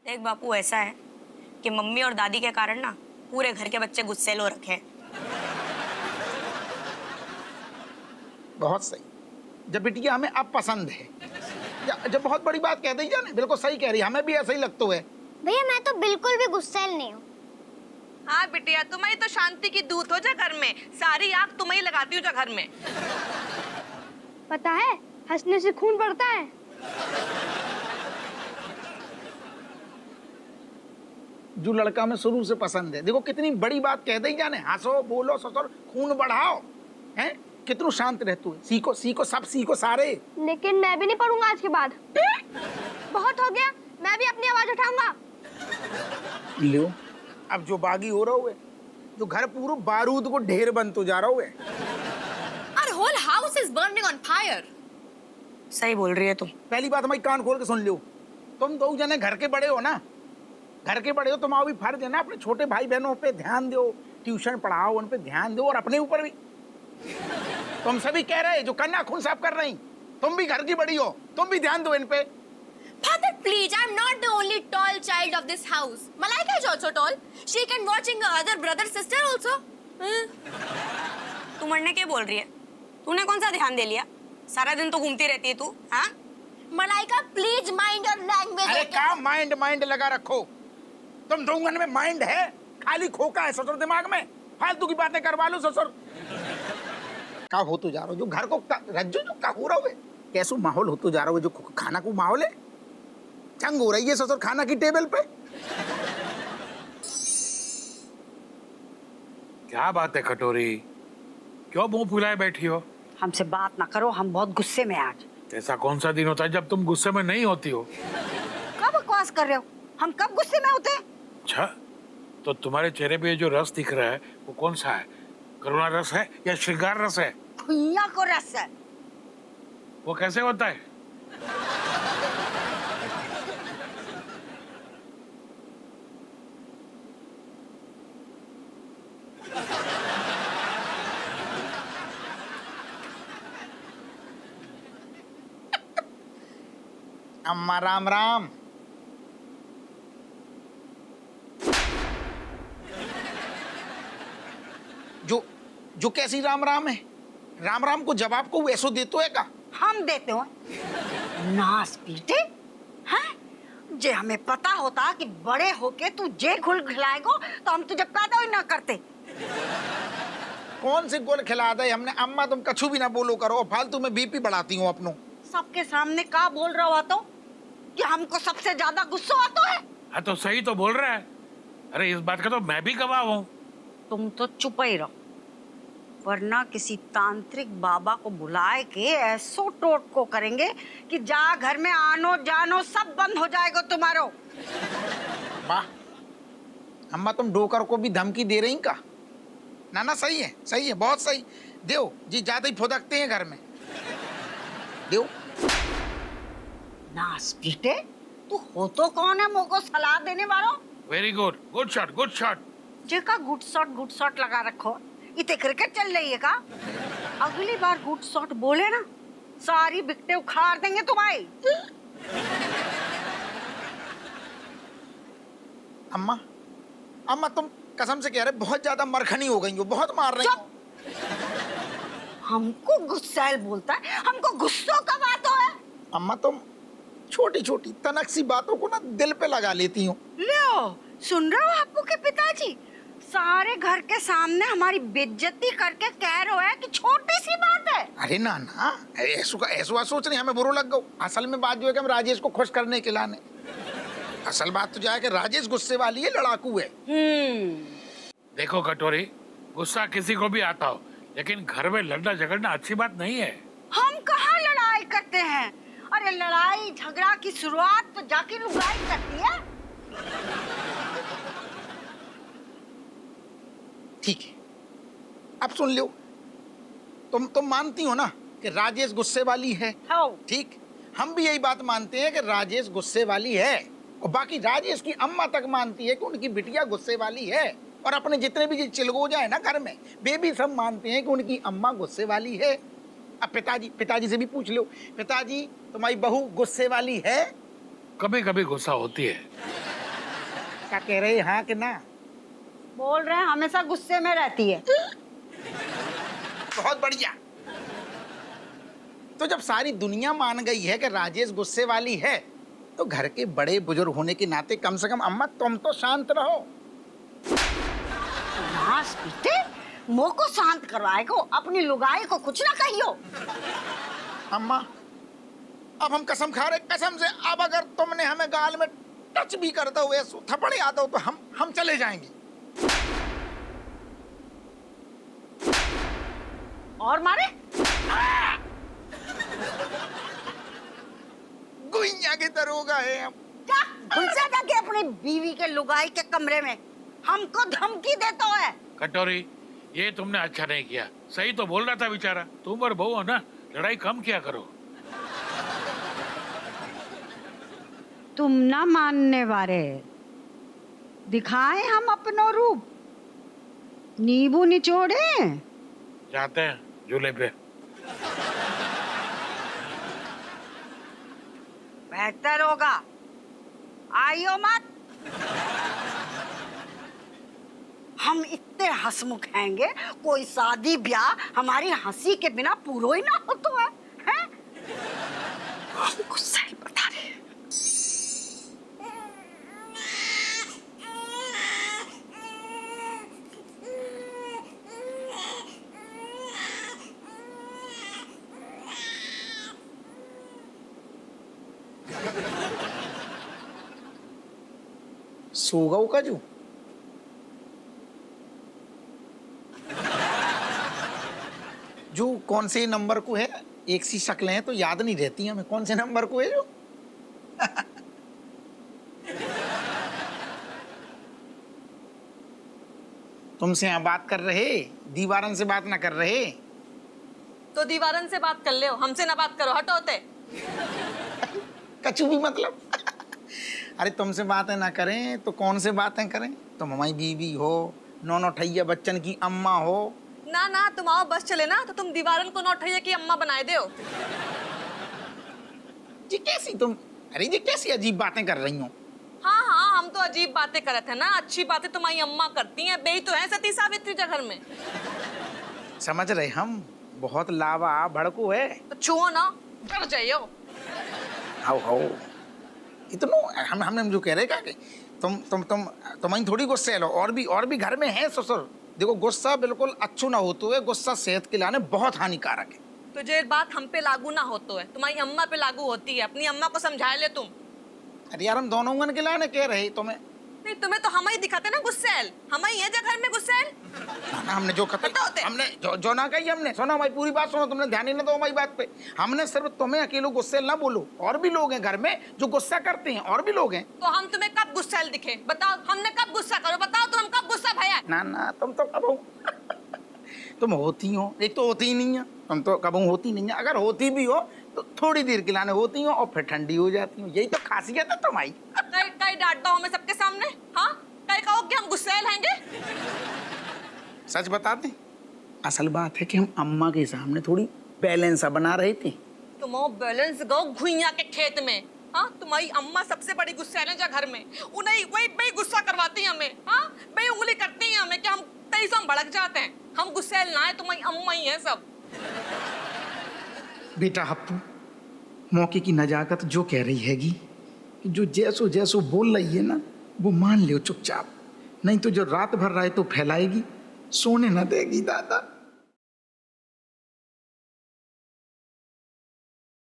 देख बापू, ऐसा है कि मम्मी और दादी के कारण ना पूरे घर के बच्चे गुस्सैल हो रखे हैं। बहुत सही। जब बिटिया हमें अब पसंद है, जब बहुत बड़ी बात कह दी जाने, बिल्कुल सही कह रही है, हमें भी ऐसा ही लगता है। भैया मैं तो बिल्कुल भी गुस्सैल नहीं हूँ। हाँ बिटिया, तुम ही तो शांति की दूत हो जा घर में। सारी आग तुम ही लगाती हो जा घर में। पता है, हंसने से खून बढ़ता है। जो लड़का हमें शुरू से पसंद है, देखो कितनी बड़ी बात कह दी जाने, हंसो बोलो ससुर खून बढ़ाओ, हैं कितनू शांत रहतू है। सीखो सीखो सब सीखो सारे। लेकिन मैं भी नहीं पढ़ूंगा आज के बाद। बहुत हो गया, मैं भी अपनी आवाज उठाऊंगा। लियो, अब जो बागी हो रहा है, जो घर पूरा बारूद को ढेर बनतो जा रहा है। Our whole house is burning on fire. सही बोल रही है तुम। पहली बात हमारी कान खोल के सुन लियो, तुम दो जने घर के बड़े हो ना, घर के बड़े हो, तुम्हारा भी फर्ज है ना अपने छोटे भाई बहनों पे ध्यान दो, ट्यूशन पढ़ाओ, उन पे ध्यान दो, और अपने ऊपर भी। तुम सभी कह रहे जो कन्या खून साफ कर रही, तुम भी घर की बड़ी हो, तुम भी ध्यान दो इन पे। Father, please, I'm not the only tall child of this house. Malaika is also tall. She can watching her other brother sister also. तू मरने के बोल रही है? तूने कौन सा ध्यान दे लिया? सारा दिन तो घूमती रहती है तू, हाँ? Malaika, please mind your language. अरे क्या माइंड माइंड लगा रखो, तुम दोंगन में माइंड है, खाली खोका है ससुर दिमाग में, फालतू की बातें करवा लो ससुर। क्या हो तो जा रहा हो, जो घर को रज्जो जो का हो रहा है, कैसो माहौल हो तो जा रहा है, जो खाना को माहौल है, जंग हो रही है ससुर खाना की टेबल पे। क्या बात है कटोरी, क्यों मुंह फुलाए बैठी हो? हमसे बात ना करो, हम बहुत गुस्से में आज। ऐसा कौन सा दिन होता है जब तुम गुस्से में नहीं होती हो? कब बकवास कर रहे हो? हम कब गुस्से में होते हैं? अच्छा, तो तुम्हारे चेहरे पे जो रस दिख रहा है वो कौन सा है? करुणा रस है या श्रृंगार रस है? भुइयां को रस है। वो कैसे होता है? अम्मा राम राम। जो कैसी राम राम है, राम राम को जवाब को वैसो देते है का? हम देते हो नास पीटे हैं? जे हमें पता होता कि बड़े होके तू जे घुल खिलाएगो तो हम तुझे पैदा ही ना करते। कौन से गोल खिला दे हमने? अम्मा तुम कछु भी ना बोलो करो, फालतू में बीपी बढ़ाती हूँ अपनों। सबके सामने का बोल रहा हुआ तो कि हमको सबसे ज्यादा गुस्सा आता है। हाँ तो सही तो बोल रहा है। अरे इस बात का तो मैं भी गवाह हूँ। तुम तो चुप ही रहो, वरना किसी तांत्रिक बाबा को बुलाए के ऐसो टोट को करेंगे कि जा घर में आनो जानो सब बंद हो जाएगा तुम्हारो। वाह अम्मा, तुम डोकर को भी धमकी दे रही का? ना ना सही है बहुत सही। देव जी ज्यादा ही फुदकते हैं घर में। देव नास पीटे, तू हो तो कौन है मोको सलाह देने वाला? Very good, good shot good shot. जेका गुड शॉट लगा रखो। इतने क्रिकेट चल रही है का? अगली बार गुड शॉट बोले ना, सारी विकेटें उखाड़ देंगे तुम्हारी। अम्मा तुम कसम से कह रहे बहुत ज्यादा मरखनी हो गई हो, बहुत मार रही हो। हमको गुस्सैल बोलता है, हमको गुस्सों का बात है। अम्मा तुम छोटी छोटी तनक सी बातों को ना दिल पे लगा लेती हो। लो सुन रहे हो आपको के पिताजी, सारे घर के सामने हमारी बेइज्जती करके कह रहे हैं कि छोटी सी बात है। अरे ना ना, ऐसा सोच रही हमें बुरा लग गो। असल में बात जो है कि हम राजेश को खुश करने के लाने। असल बात तो जाए कि राजेश गुस्से वाली है, लड़ाकू है। देखो कटोरी, गुस्सा किसी को भी आता हो, लेकिन घर में लड़ना झगड़ना अच्छी बात नहीं है। हम कहाँ लड़ाई करते हैं? अरे लड़ाई झगड़ा की शुरुआत तो जाके लुगाई करती है। ठीक है, अब सुन लो, तुम मानती हो ना कि राजेश गुस्से वाली है? ठीक, हम भी यही बात मानते हैं कि राजेश गुस्से वाली है, और बाकी राजेश की अम्मा तक मानती है कि उनकी बिटिया गुस्से वाली है, और अपने जितने भी चिलगोजा है ना घर में, वे भी सब मानते हैं कि उनकी अम्मा गुस्से वाली है। अब पिताजी से भी पूछ लो, पिताजी तुम्हारी बहू गुस्से वाली है? कभी कभी गुस्सा होती है, क्या कह रहे, हाँ कि ना? बोल रहे हैं हमेशा गुस्से में रहती है। बहुत बढ़िया। तो जब सारी दुनिया मान गई है कि राजेश गुस्से वाली है, तो घर के बड़े बुजुर्ग होने के नाते कम से कम अम्मा तुम तो शांत रहो। मांस पीते मुंह को शांत करवाएगो, अपनी लुगाई को कुछ ना कहियो। अम्मा अब हम कसम खा रहे, कसम से, अब अगर तुमने हमें गाल में टच भी करते हुए थप्पड़ याद हो तो हम चले जाएंगे। और मारे गुइया के दरोगा है हम। क्या घुसा जाके अपनी बीवी के लुगाई के कमरे में हमको धमकी देता है। कटोरी, ये तुमने अच्छा नहीं किया। सही तो बोल रहा था बेचारा। तुम और बहू हो ना, लड़ाई कम किया करो। तुम ना मानने वाले, दिखाए हम अपनो रूप, नींबू निचोड़े। जाते हैं झूले पे। बेहतर होगा आइयो मत। हम इतने हंसमुख हैंगे, कोई शादी ब्याह हमारी हंसी के बिना पूरा ही ना हो तो है, हैं? गुस्सा ही बता रहे। सो गऊ का जू जो कौन से नंबर को है, एक सी शक्लें हैं तो याद नहीं रहती हमें, कौन से नंबर को है जो। तुमसे यहाँ बात कर रहे, दीवारन से बात ना कर रहे। तो दीवारन से बात कर ले, हमसे ना बात करो, हटो होते। कछु भी मतलब। अरे तुमसे बातें ना करें तो कौन से बातें करें? तुम हमारी बीवी हो, नौनो ठैया बच्चन की अम्मा हो। ना ना, तुम आओ बस चले ना, तो तुम दीवारन को नौठैया की अम्मा बनाए दे हो। जी कैसी तुम, अरे जी कैसी अजीब बातें कर रही हो। हाँ हाँ, हम तो अजीब बातें करते हैं ना, अच्छी बातें तुम्हारी अम्मा करती हैं। बेई तो है सती सावित्री घर में। समझ रहे हम, बहुत लावा भड़कू है। तो छुओ ना, डर जाइयो। आओ आओ, इतनो हमने जो कह रहे कि तुम ही थोड़ी गुस्से लो, और भी घर में है ससुर। देखो गुस्सा बिल्कुल अच्छू ना होते हुए, गुस्सा सेहत के लिए बहुत हानिकारक है। तो जो बात हम पे लागू ना होतो है, तुम्हारी अम्मा पे लागू होती है। अपनी अम्मा को समझा ले तुम। अरे यार हम दोनों के लाने कह रहे तुम्हें। नहीं, तुम्हें तो हम ही दिखाते ना गुस्सेल, हम ही है जो घर में गुस्सेल। हमने जो हमने जो ना कही, हमने सुनो हमारी पूरी बात सुनो, तुमने ध्यान ही ना दो हमारी बात पे। हमने सिर्फ तुम्हें अकेले गुस्सेल ना बोलो, और भी लोग हैं घर में जो गुस्सा करते हैं, और भी लोग हैं। तो हम तुम्हें कब गुस्सेल दिखे? बताओ, हमने कब गुस्सा करो? बताओ तुम कब गुस्सा भया? ना तुम तो कब हो। तुम होती हो, एक तो होती ही नहीं है, तुम तो कब होती नहीं है। अगर होती भी हो तो थोड़ी देर के लाने होती हो और फिर ठंडी हो जाती हो। यही तो खासियत है तुम्हारी। कई डांटता हूँ मैं सबके सामने? हाँ, कई कहो कि हम गुस्सेल हैंगे। सच बताते, असल बात है कि हम अम्मा के सामने थोड़ी बैलेंस बना रहे थे। तुम बैलेंस गो घुइया के खेत में। हाँ, तुम्हारी अम्मा सबसे बड़ी गुस्सेल है घर में। उन्हें वही बे गुस्सा करवाती हैं हमें। हाँ, बे उंगली करती हैं हमें कि हम कई से भड़क जाते हैं। हम गुस्सेल ना है, तुम्हारी अम्मा ही है सब। बेटा हप्पू, मौके की नजाकत जो कह रही हैगी कि जो जैसो जैसो बोल रही है ना, वो मान लो चुपचाप, नहीं तो जो रात भर राय तो फैलाएगी, सोने न देगी दादा।